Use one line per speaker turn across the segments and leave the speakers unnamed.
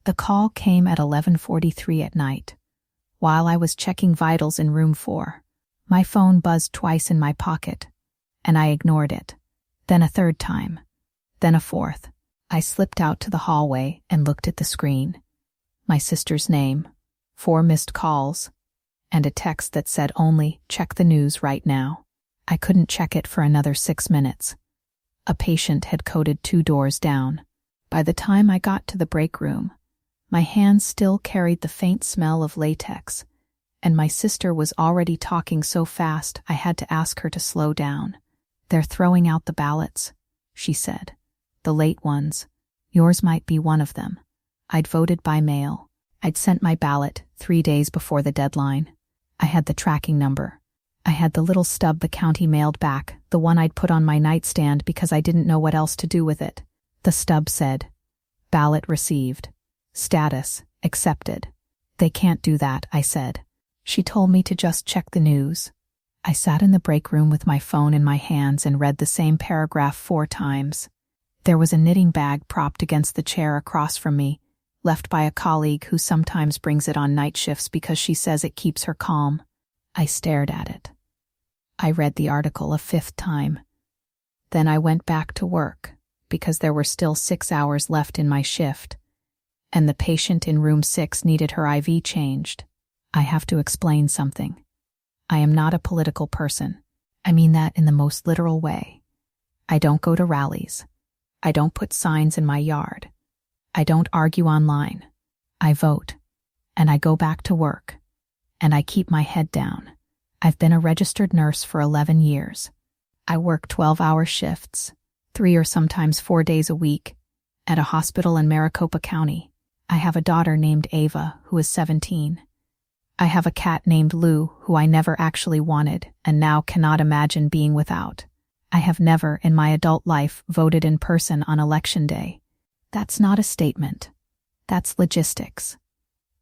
The call came at 11:43 at night. While I was checking vitals in room 4, my phone buzzed twice in my pocket, and I ignored it. Then a third time. Then a fourth. I slipped out to the hallway and looked at the screen. My sister's name, 4 missed calls, and a text that said only, "Check the news right now." I couldn't check it for another 6 minutes. A patient had coded 2 doors down. By the time I got to the break room, my hands still carried the faint smell of latex, and my sister was already talking so fast I had to ask her to slow down. "They're throwing out the ballots," she said. "The late ones. Yours might be one of them." I'd voted by mail. I'd sent my ballot 3 days before the deadline. I had the tracking number. I had the little stub the county mailed back, the one I'd put on my nightstand because I didn't know what else to do with it. The stub said, "Ballot received. Status, accepted." "They can't do that," I said. She told me to just check the news. I sat in the break room with my phone in my hands and read the same paragraph 4 times. There was a knitting bag propped against the chair across from me, left by a colleague who sometimes brings it on night shifts because she says it keeps her calm. I stared at it. I read the article a 5th time. Then I went back to work, because there were still 6 hours left in my shift, and the patient in room 6 needed her IV changed. I have to explain something. I am not a political person. I mean that in the most literal way. I don't go to rallies. I don't put signs in my yard. I don't argue online. I vote, and I go back to work, and I keep my head down. I've been a registered nurse for 11 years. I work 12-hour shifts, 3 or sometimes 4 days a week, at a hospital in Maricopa County. I have a daughter named Ava, who is 17. I have a cat named Lou, who I never actually wanted and now cannot imagine being without. I have never, in my adult life, voted in person on election day. That's not a statement. That's logistics.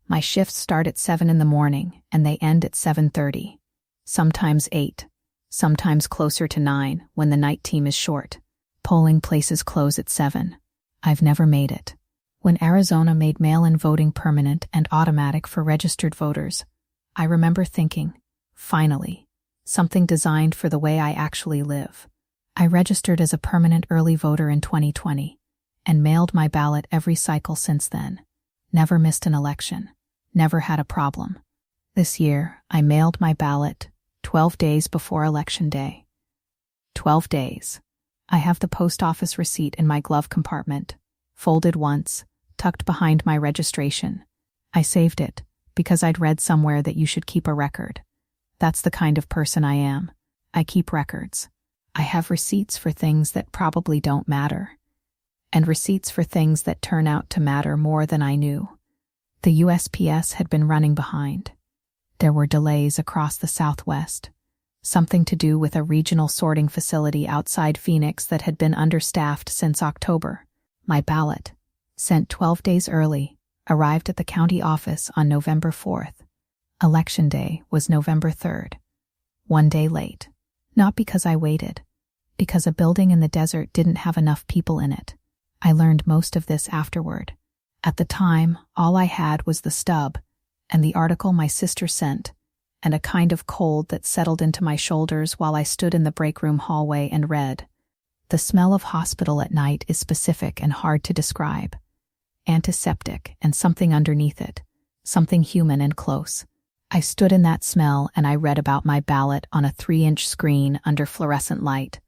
My shifts start at 7 in the morning, and they end at 7:30. Sometimes 8, sometimes closer to 9 when the night team is short. Polling places close at 7. I've never made it. When Arizona made mail-in voting permanent and automatic for registered voters, I remember thinking, finally, something designed for the way I actually live. I registered as a permanent early voter in 2020 and mailed my ballot every cycle since then. Never missed an election. Never had a problem. This year, I mailed my ballot 12 days before Election Day. 12 days. I have the post office receipt in my glove compartment, folded once, tucked behind my registration. I saved it because I'd read somewhere that you should keep a record. That's the kind of person I am. I keep records. I have receipts for things that probably don't matter, and receipts for things that turn out to matter more than I knew. The USPS had been running behind. There were delays across the Southwest, something to do with a regional sorting facility outside Phoenix that had been understaffed since October. My ballot, sent 12 days early, arrived at the county office on November 4th. Election Day was November 3rd. 1 day late. Not because I waited, because a building in the desert didn't have enough people in it. I learned most of this afterward. At the time, all I had was the stub, and the article my sister sent, and a kind of cold that settled into my shoulders while I stood in the break room hallway and read. The smell of hospital at night is specific and hard to describe. Antiseptic and something underneath it, something human and close. I stood in that smell and I read about my ballot on a 3-inch screen under fluorescent light.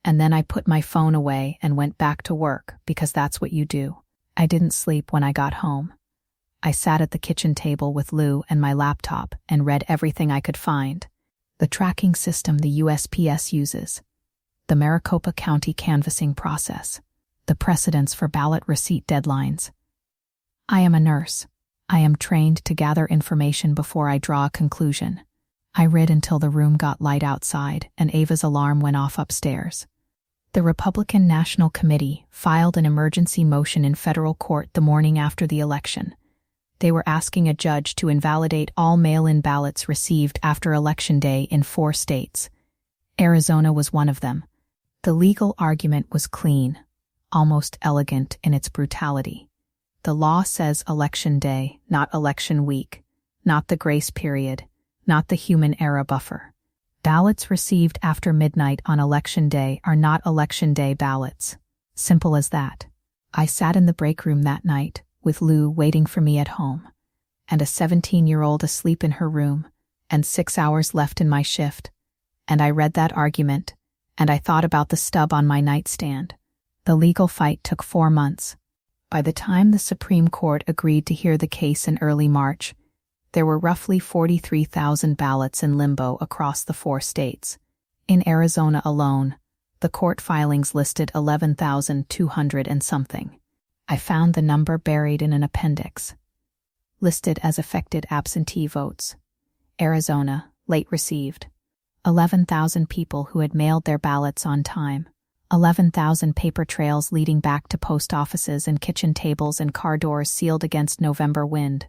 And then I put my phone away and went back to work because that's what you do. I didn't sleep when I got home. I sat at the kitchen table with Lou and my laptop and read everything I could find. The tracking system the USPS uses, the Maricopa County canvassing process, the precedents for ballot receipt deadlines. I am a nurse. I am trained to gather information before I draw a conclusion. I read until the room got light outside and Ava's alarm went off upstairs. The Republican National Committee filed an emergency motion in federal court the morning after the election. They were asking a judge to invalidate all mail-in ballots received after Election Day in 4 states. Arizona was one of them. The legal argument was clean, almost elegant in its brutality. The law says election day, not election week, not the grace period, not the human error buffer. Ballots received after midnight on election day are not election day ballots. Simple as that. I sat in the break room that night, with Lou waiting for me at home, and a 17-year-old asleep in her room, and 6 hours left in my shift, and I read that argument, and I thought about the stub on my nightstand. The legal fight took 4 months. By the time the Supreme Court agreed to hear the case in early March, there were roughly 43,000 ballots in limbo across the 4 states. In Arizona alone, the court filings listed 11,200 and something. I found the number buried in an appendix. Listed as affected absentee votes. Arizona, late received. 11,000 people who had mailed their ballots on time. 11,000 paper trails leading back to post offices and kitchen tables and car doors sealed against November wind.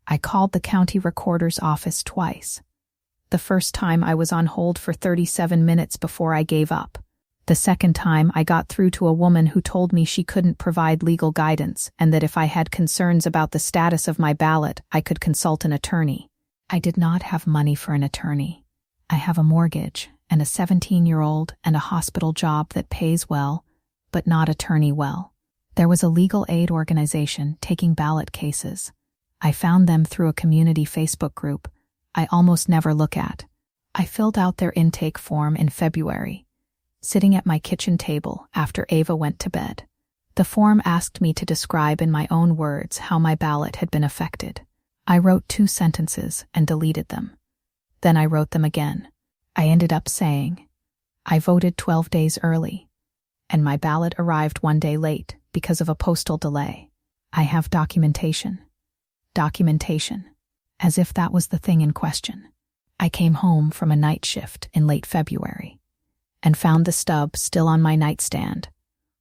I called the county recorder's office twice. The first time I was on hold for 37 minutes before I gave up. The second time I got through to a woman who told me she couldn't provide legal guidance and that if I had concerns about the status of my ballot, I could consult an attorney. I did not have money for an attorney. I have a mortgage and a 17-year-old and a hospital job that pays well, but not attorney well. There was a legal aid organization taking ballot cases. I found them through a community Facebook group I almost never look at. I filled out their intake form in February, sitting at my kitchen table after Ava went to bed. The form asked me to describe in my own words how my ballot had been affected. I wrote 2 sentences and deleted them. Then I wrote them again. I ended up saying, I voted 12 days early, and my ballot arrived 1 day late because of a postal delay. I have documentation. Documentation. As if that was the thing in question. I came home from a night shift in late February and found the stub still on my nightstand,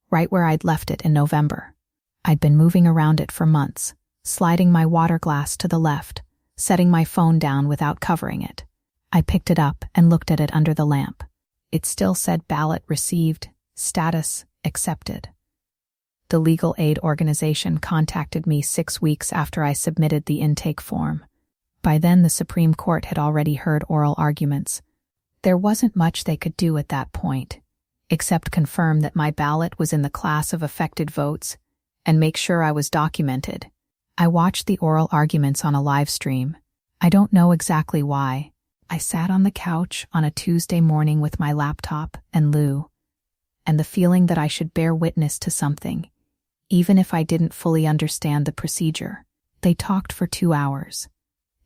right where I'd left it in November. I'd been moving around it for months, sliding my water glass to the left, setting my phone down without covering it. I picked it up and looked at it under the lamp. It still said ballot received, status accepted. The legal aid organization contacted me 6 weeks after I submitted the intake form. By then, the Supreme Court had already heard oral arguments. There wasn't much they could do at that point, except confirm that my ballot was in the class of affected votes and make sure I was documented. I watched the oral arguments on a live stream. I don't know exactly why. I sat on the couch on a Tuesday morning with my laptop and Lou, and the feeling that I should bear witness to something, even if I didn't fully understand the procedure. They talked for 2 hours.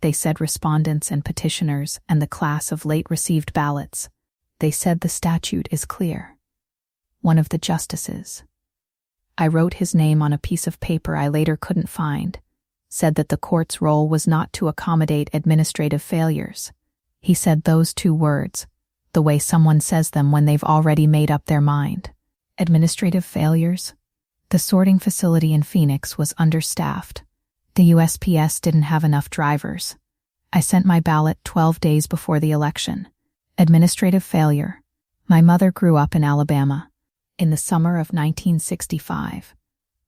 They said respondents and petitioners and the class of late-received ballots. They said the statute is clear. One of the justices, I wrote his name on a piece of paper I later couldn't find, said that the court's role was not to accommodate administrative failures. He said those 2 words, the way someone says them when they've already made up their mind. Administrative failures? The sorting facility in Phoenix was understaffed. The USPS didn't have enough drivers. I sent my ballot 12 days before the election. Administrative failure. My mother grew up in Alabama. In the summer of 1965,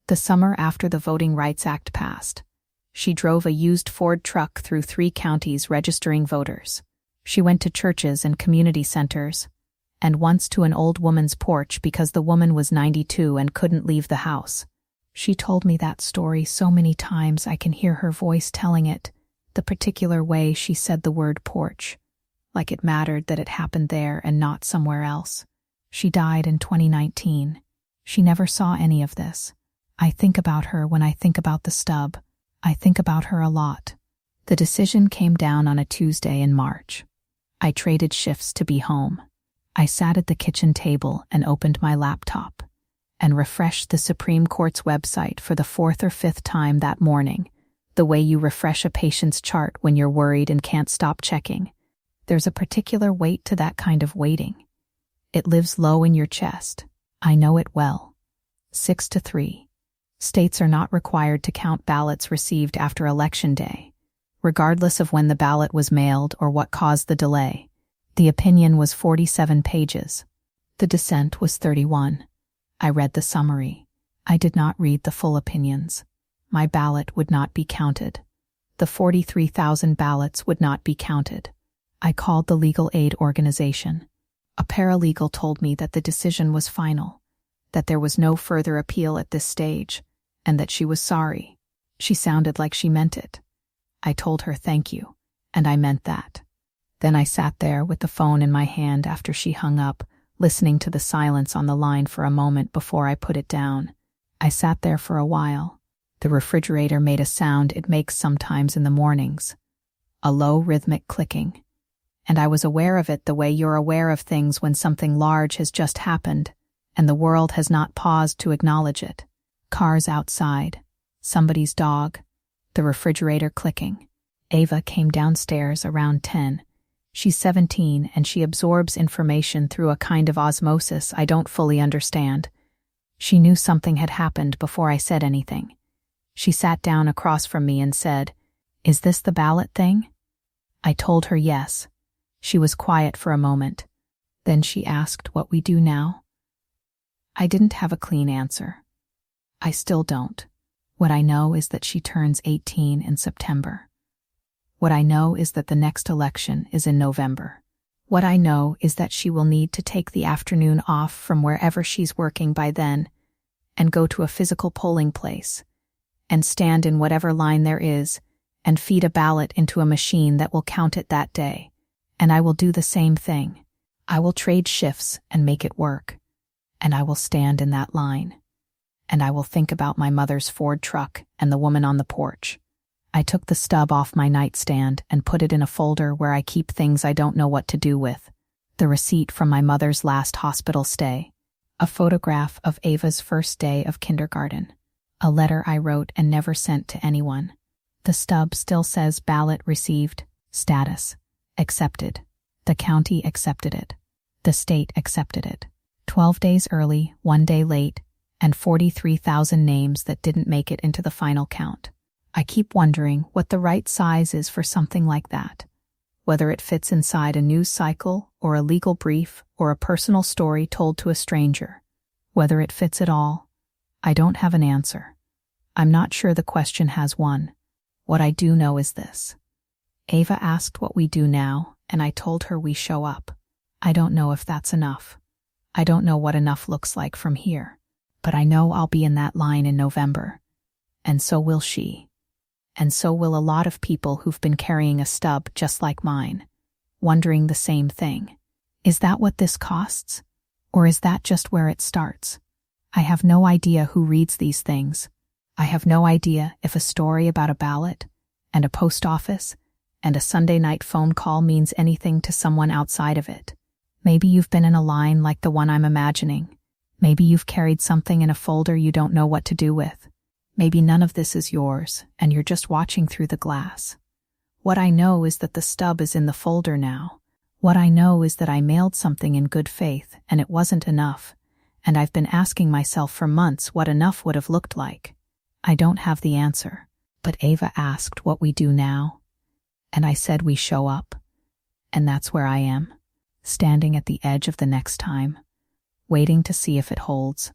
the summer after the Voting Rights Act passed, she drove a used Ford truck through 3 counties registering voters. She went to churches and community centers, and once to an old woman's porch because the woman was 92 and couldn't leave the house. She told me that story so many times I can hear her voice telling it, the particular way she said the word porch, like it mattered that it happened there and not somewhere else. She died in 2019. She never saw any of this. I think about her when I think about the stub. I think about her a lot. The decision came down on a Tuesday in March. I traded shifts to be home. I sat at the kitchen table and opened my laptop and refreshed the Supreme Court's website for the 4th or 5th time that morning, the way you refresh a patient's chart when you're worried and can't stop checking. There's a particular weight to that kind of waiting. It lives low in your chest. I know it well. 6-3. States are not required to count ballots received after Election Day, regardless of when the ballot was mailed or what caused the delay. The opinion was 47 pages. The dissent was 31. I read the summary. I did not read the full opinions. My ballot would not be counted. The 43,000 ballots would not be counted. I called the legal aid organization. A paralegal told me that the decision was final, that there was no further appeal at this stage, and that she was sorry. She sounded like she meant it. I told her thank you, and I meant that. Then I sat there with the phone in my hand after she hung up, listening to the silence on the line for a moment before I put it down. I sat there for a while. The refrigerator made a sound it makes sometimes in the mornings, a low rhythmic clicking. And I was aware of it the way you're aware of things when something large has just happened and the world has not paused to acknowledge it. Cars outside, somebody's dog, the refrigerator clicking. Ava came downstairs around 10. She's 17 and she absorbs information through a kind of osmosis I don't fully understand. She knew something had happened before I said anything. She sat down across from me and said, "Is this the ballot thing?" I told her yes. She was quiet for a moment. Then she asked what we do now. I didn't have a clean answer. I still don't. What I know is that she turns 18 in September. What I know is that the next election is in November. What I know is that she will need to take the afternoon off from wherever she's working by then and go to a physical polling place and stand in whatever line there is and feed a ballot into a machine that will count it that day. And I will do the same thing. I will trade shifts and make it work. And I will stand in that line. And I will think about my mother's Ford truck and the woman on the porch. I took the stub off my nightstand and put it in a folder where I keep things I don't know what to do with. The receipt from my mother's last hospital stay. A photograph of Ava's first day of kindergarten. A letter I wrote and never sent to anyone. The stub still says ballot received, status, accepted. The county accepted it. The state accepted it. 12 days early, 1 day late, and 43,000 names that didn't make it into the final count. I keep wondering what the right size is for something like that. Whether it fits inside a news cycle or a legal brief or a personal story told to a stranger. Whether it fits at all. I don't have an answer. I'm not sure the question has one. What I do know is this. Ava asked what we do now, and I told her we show up. I don't know if that's enough. I don't know what enough looks like from here. But I know I'll be in that line in November. And so will she. And so will a lot of people who've been carrying a stub just like mine, wondering the same thing. Is that what this costs? Or is that just where it starts? I have no idea who reads these things. I have no idea if a story about a ballot and a post office and a Sunday night phone call means anything to someone outside of it. Maybe you've been in a line like the one I'm imagining. Maybe you've carried something in a folder you don't know what to do with. Maybe none of this is yours, and you're just watching through the glass. What I know is that the stub is in the folder now. What I know is that I mailed something in good faith, and it wasn't enough, and I've been asking myself for months what enough would have looked like. I don't have the answer, but Ava asked what we do now, and I said we show up, and that's where I am, standing at the edge of the next time, waiting to see if it holds.